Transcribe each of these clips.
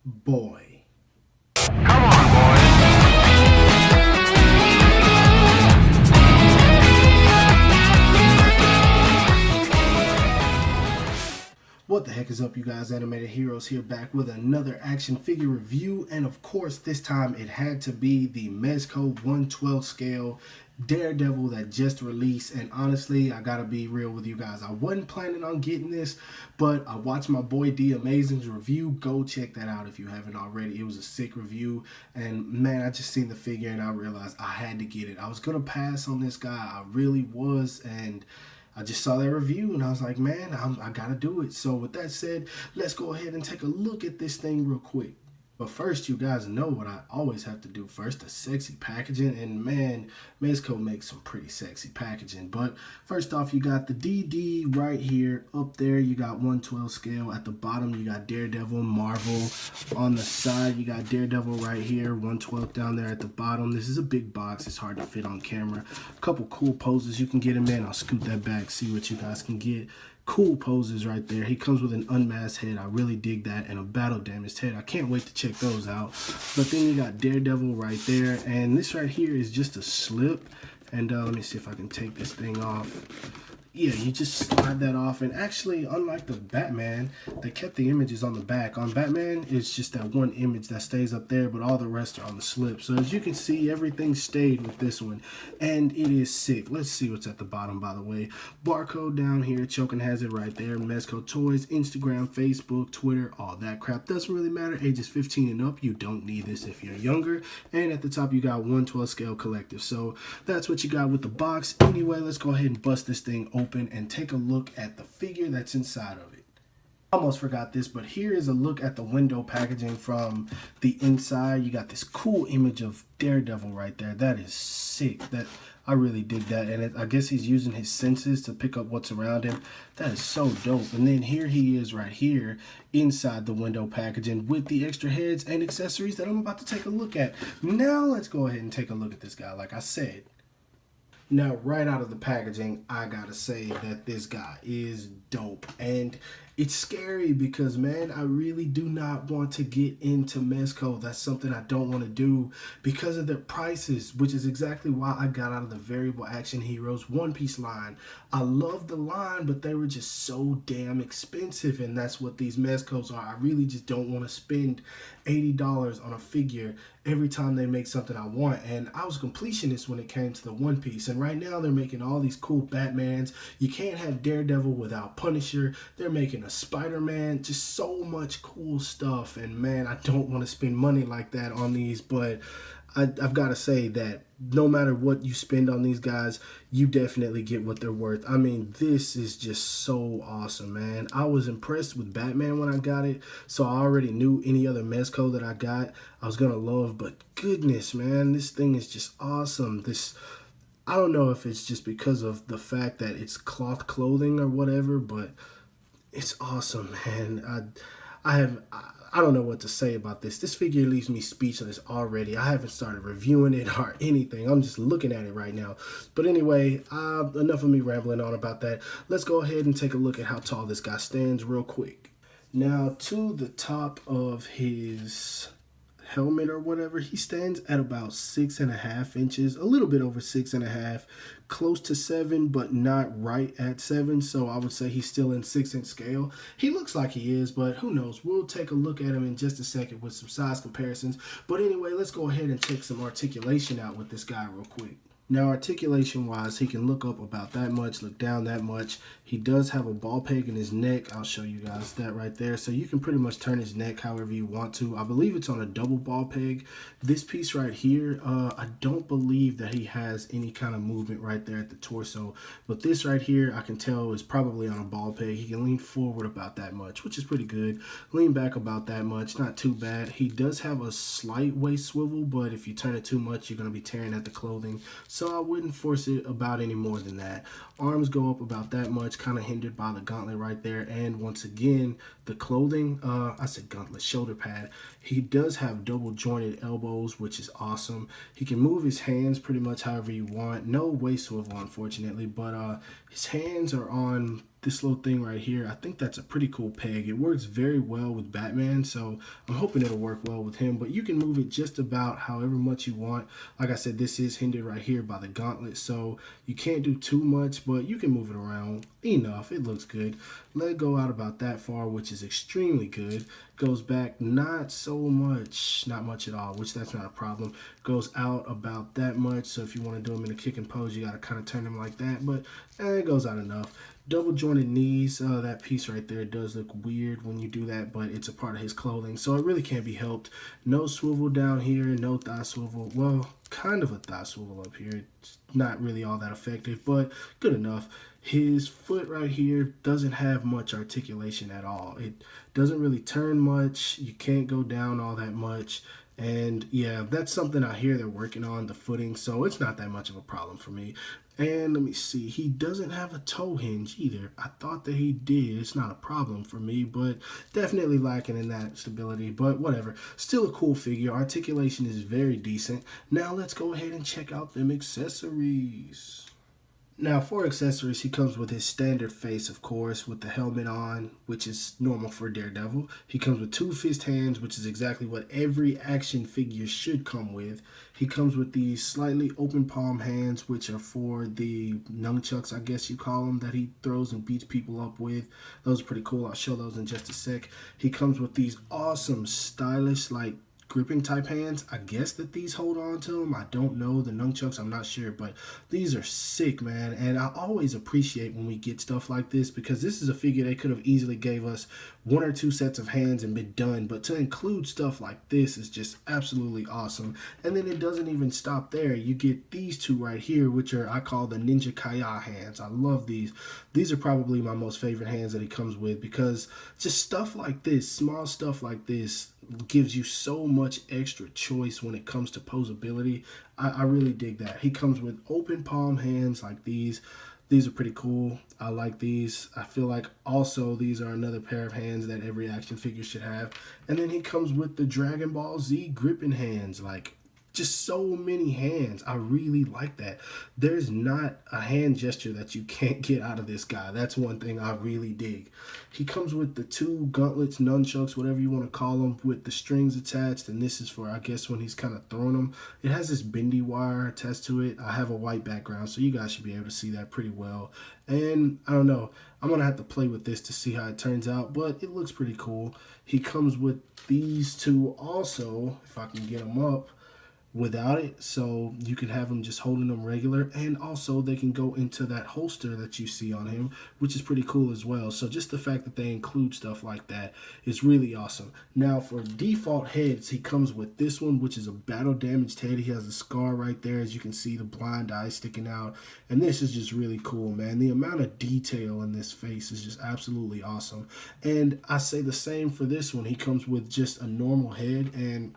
boy. Come on, boys. What the heck is up, you guys? Animated Heroes here, back with another action figure review, and of course this time it had to be the Mezco 1/12 scale Daredevil that just released. And honestly, I gotta be real with you guys, I wasn't planning on getting this, but I watched my boy D Amazing's review. Go check that out if you haven't already. It was a sick review, and man, I just seen the figure and I realized I had to get it. I was gonna pass on this guy, I really was, and I just saw that review and I was like, man, I gotta do it. So with that said, let's go ahead and take a look at this thing real quick. But first, you guys know what I always have to do first, the sexy packaging. And man, Mezco makes some pretty sexy packaging. But first off, you got the DD right here. Up there, you got 1/12 scale. At the bottom, you got Daredevil, Marvel. On the side, you got Daredevil right here, 1/12 down there at the bottom. This is a big box. It's hard to fit on camera. A couple cool poses you can get him in. I'll scoot that back, see what you guys can get. Cool poses right there. He comes with an unmasked head. I really dig that. And a battle damaged head. I can't wait to check those out. But then you got Daredevil right there. And this right here is just a slip. And let me see if I can take this thing off. Yeah, you just slide that off. And actually, unlike the Batman, they kept the images on the back. On Batman, it's just that one image that stays up there, but all the rest are on the slip. So as you can see, everything stayed with this one. And it is sick. Let's see what's at the bottom, by the way. Barcode down here. Chokin has it right there. Mezco Toys, Instagram, Facebook, Twitter, all that crap. Doesn't really matter. Ages 15 and up, you don't need this if you're younger. And at the top, you got 1/12 scale collective. So that's what you got with the box. Anyway, let's go ahead and bust this thing open and take a look at the figure that's inside of it. Almost forgot this, but here is a look at the window packaging from the inside. You got this cool image of Daredevil right there. That is sick. I really dig that. And I guess he's using his senses to pick up what's around him. That is so dope. And then here he is right here inside the window packaging with the extra heads and accessories that I'm about to take a look at. Now let's go ahead and take a look at this guy. Like I said, now, right out of the packaging, I gotta say that this guy is dope. And it's scary because, man, I really do not want to get into Mezco. That's something I don't want to do because of their prices, which is exactly why I got out of the Variable Action Heroes One Piece line. I love the line, but they were just so damn expensive, and that's what these Mezcos are. I really just don't want to spend $80 on a figure every time they make something I want. And I was a completionist when it came to the One Piece, and right now they're making all these cool Batmans. You can't have Daredevil without Punisher. They're making a Spider-Man, just so much cool stuff. And man, I don't want to spend money like that on these, but I've got to say that no matter what you spend on these guys, you definitely get what they're worth. I mean, this is just so awesome, man. I was impressed with Batman when I got it, so I already knew any other Mezco that I got I was gonna love, but goodness, man, this thing is just awesome. I don't know if it's just because of the fact that it's cloth clothing or whatever, but it's awesome, man. I don't know what to say about this. This figure leaves me speechless already. I haven't started reviewing it or anything. I'm just looking at it right now. But anyway, enough of me rambling on about that. Let's go ahead and take a look at how tall this guy stands real quick. Now, to the top of his helmet or whatever, he stands at about 6.5 inches, a little bit over 6.5, close to 7, but not right at 7. So I would say he's still in 6-inch scale. He looks like he is, but who knows? We'll take a look at him in just a second with some size comparisons. But anyway, let's go ahead and check some articulation out with this guy real quick. Now, articulation wise, he can look up about that much, look down that much. He does have a ball peg in his neck. I'll show you guys that right there. So you can pretty much turn his neck however you want to. I believe it's on a double ball peg. This piece right here, I don't believe that he has any kind of movement right there at the torso. But this right here, I can tell is probably on a ball peg. He can lean forward about that much, which is pretty good. Lean back about that much, not too bad. He does have a slight waist swivel, but if you turn it too much, you're going to be tearing at the clothing. So I wouldn't force it about any more than that. Arms go up about that much, kind of hindered by the gauntlet right there. And once again, the clothing, I said gauntlet, shoulder pad. He does have double jointed elbows, which is awesome. He can move his hands pretty much however you want. No waist swivel, unfortunately, but his hands are on this little thing right here, I think that's a pretty cool peg. It works very well with Batman, so I'm hoping it'll work well with him. But you can move it just about however much you want. Like I said, this is hindered right here by the gauntlet, so you can't do too much, but you can move it around enough. It looks good. Let it go out about that far, which is extremely good. Goes back not so much, not much at all, which that's not a problem. Goes out about that much, so if you want to do them in a kick and pose, you got to kind of turn them like that, but it goes out enough. Double jointed knees, that piece right there does look weird when you do that, but it's a part of his clothing, so it really can't be helped. No swivel down here, no thigh swivel. Well, kind of a thigh swivel up here. It's not really all that effective, but good enough. His foot right here doesn't have much articulation at all. It doesn't really turn much. You can't go down all that much. And yeah, that's something I hear they're working on, the footing, so it's not that much of a problem for me. And let me see, he doesn't have a toe hinge either. I thought that he did. It's not a problem for me, but definitely lacking in that stability, but whatever. Still a cool figure. Articulation is very decent. Now let's go ahead and check out them accessories. Now, for accessories, he comes with his standard face, of course, with the helmet on, which is normal for Daredevil. He comes with 2 fist hands, which is exactly what every action figure should come with. He comes with these slightly open palm hands, which are for the nunchucks, I guess you call them, that he throws and beats people up with. Those are pretty cool. I'll show those in just a sec. He comes with these awesome, stylish, like, gripping type hands. I guess that these hold on to them. I don't know. The nunchucks, I'm not sure, but these are sick, man. And I always appreciate when we get stuff like this, because this is a figure they could have easily gave us 1 or 2 sets of hands and been done, but to include stuff like this is just absolutely awesome. And then it doesn't even stop there. You get these 2 right here, which are, I call the Ninja Kaya hands. I love these. These are probably my most favorite hands that he comes with, because just stuff like this, small stuff like this, gives you so much extra choice when it comes to posability. I really dig that. He comes with open palm hands like these. These are pretty cool. I like these. I feel like also these are another pair of hands that every action figure should have. And then he comes with the Dragon Ball Z gripping hands. Like, just so many hands. I really like that. There's not a hand gesture that you can't get out of this guy. That's one thing I really dig. He comes with the 2 gauntlets, nunchucks, whatever you want to call them, with the strings attached, and this is for, I guess, when he's kind of throwing them. It has this bendy wire attached to it. I have a white background, so you guys should be able to see that pretty well. And I don't know, I'm gonna have to play with this to see how it turns out, but it looks pretty cool. He comes with these 2 also, if I can get them up, without it, so you can have them just holding them regular, and also they can go into that holster that you see on him, which is pretty cool as well. So just the fact that they include stuff like that is really awesome. Now for default heads, he comes with this one, which is a battle damaged head. He has a scar right there, as you can see, the blind eye sticking out, and this is just really cool, man. The amount of detail in this face is just absolutely awesome. And I say the same for this one. He comes with just a normal head, and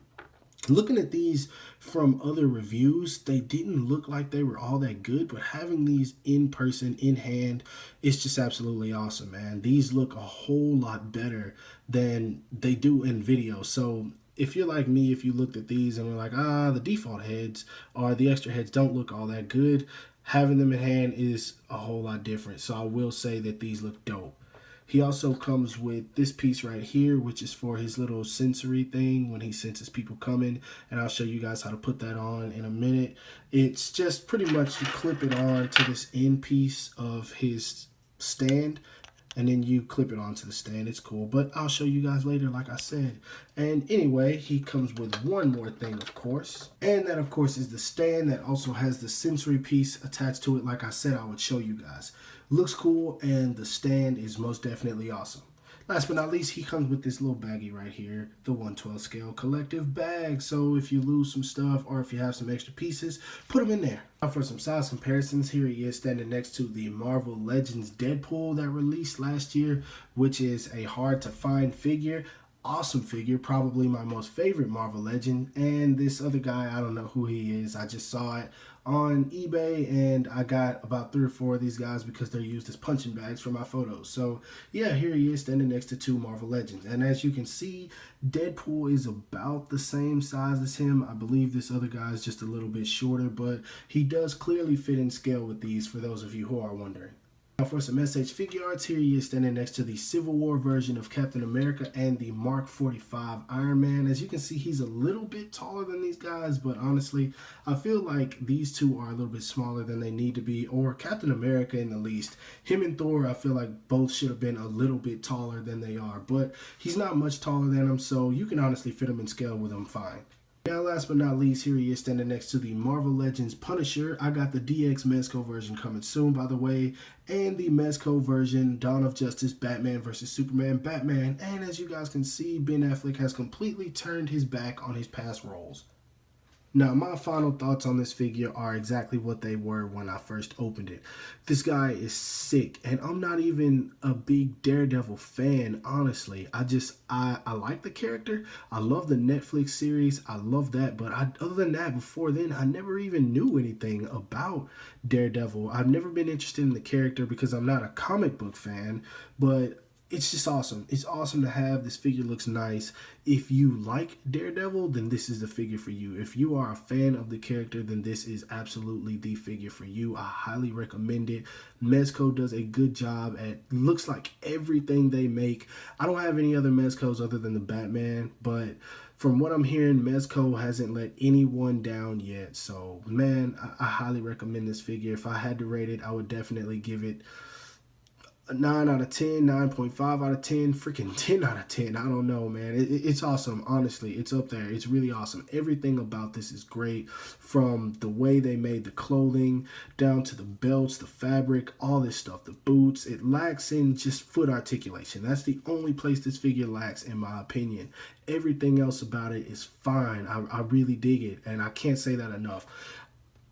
looking at these from other reviews, they didn't look like they were all that good, but having these in person, in hand, it's just absolutely awesome, man. These look a whole lot better than they do in video. So if you're like me, if you looked at these and were like, the default heads or the extra heads don't look all that good, having them in hand is a whole lot different. So I will say that these look dope. He also comes with this piece right here, which is for his little sensory thing when he senses people coming. And I'll show you guys how to put that on in a minute. It's just pretty much you clip it on to this end piece of his stand, and then you clip it onto the stand. It's cool, but I'll show you guys later, like I said. And anyway, he comes with one more thing, of course, and that, of course, is the stand that also has the sensory piece attached to it. Like I said, I would show you guys. Looks cool, and the stand is most definitely awesome. Last but not least, he comes with this little baggie right here, the 1/12 scale collective bag. So if you lose some stuff or if you have some extra pieces, put them in there. Now for some size comparisons, here he is standing next to the Marvel Legends Deadpool that released last year, which is a hard to find figure. Awesome figure, probably my most favorite Marvel Legend. And this other guy, I don't know who he is. I just saw it on eBay, and I got about 3 or 4 of these guys because they're used as punching bags for my photos. So yeah, here he is standing next to 2 Marvel Legends. And as you can see, Deadpool is about the same size as him. I believe this other guy is just a little bit shorter, but he does clearly fit in scale with these, for those of you who are wondering. Now for some SH figure arts, here he is standing next to the Civil War version of Captain America and the Mark 45 Iron Man. As you can see, he's a little bit taller than these guys, but honestly, I feel like these two are a little bit smaller than they need to be, or Captain America in the least. Him and Thor, I feel like both should have been a little bit taller than they are, but he's not much taller than them, so you can honestly fit him in scale with him fine. Now, last but not least, here he is standing next to the Marvel Legends Punisher. I got the DX Mezco version coming soon, by the way, and the Mezco version, Dawn of Justice, Batman vs. Superman, Batman. And as you guys can see, Ben Affleck has completely turned his back on his past roles. Now, my final thoughts on this figure are exactly what they were when I first opened it. This guy is sick, and I'm not even a big Daredevil fan, honestly. I like the character. I love the Netflix series. I love that, but other than that, before then, I never even knew anything about Daredevil. I've never been interested in the character because I'm not a comic book fan, but it's just awesome. It's awesome to have. This figure looks nice. If you like Daredevil, then this is the figure for you. If you are a fan of the character, then this is absolutely the figure for you. I highly recommend it. Mezco does a good job at, looks like everything they make. I don't have any other Mezcos other than the Batman, but from what I'm hearing, Mezco hasn't let anyone down yet. So, man, I highly recommend this figure. If I had to rate it, I would definitely give it a 9 out of 10, 9.5 out of 10, freaking 10 out of 10. I don't know, man. It's awesome. Honestly, it's up there. It's really awesome. Everything about this is great, from the way they made the clothing down to the belts, the fabric, all this stuff, the boots. It lacks in just foot articulation. That's the only place this figure lacks, in my opinion. Everything else about it is fine. I really dig it, and I can't say that enough.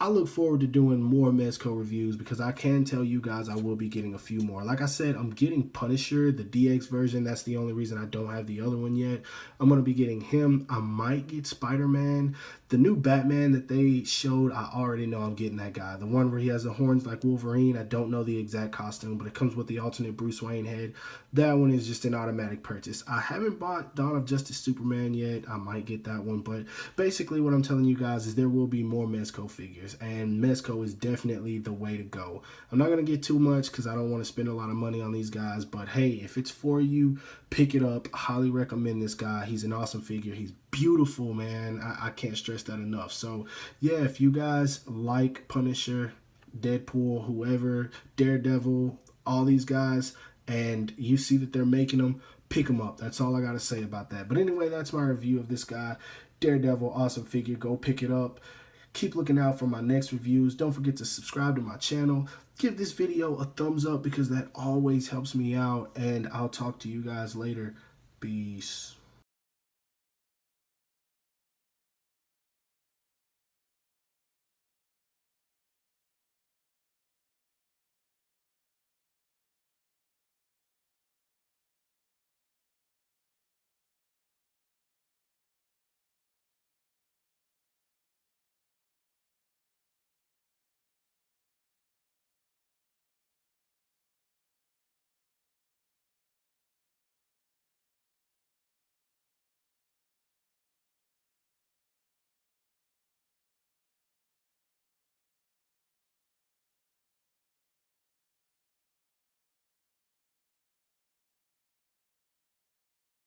I look forward to doing more Mezco reviews because I can tell you guys I will be getting a few more. Like I said, I'm getting Punisher, the DX version. That's the only reason I don't have the other one yet. I'm going to be getting him. I might get Spider-Man. The new Batman that they showed, I already know I'm getting that guy. The one where he has the horns like Wolverine. I don't know the exact costume, but it comes with the alternate Bruce Wayne head. That one is just an automatic purchase. I haven't bought Dawn of Justice Superman yet. I might get that one, but basically what I'm telling you guys is there will be more Mezco figures, and Mezco is definitely the way to go. I'm not going to get too much because I don't want to spend a lot of money on these guys, but hey, if it's for you, pick it up. Highly recommend this guy. He's an awesome figure. He's beautiful, man. I can't stress that enough. So yeah, if you guys like Punisher, Deadpool, whoever, Daredevil, all these guys, and you see that they're making them, pick them up. That's all I got to say about that. But anyway, that's my review of this guy. Daredevil, awesome figure. Go pick it up. Keep looking out for my next reviews. Don't forget to subscribe to my channel. Give this video a thumbs up because that always helps me out. And I'll talk to you guys later. Peace.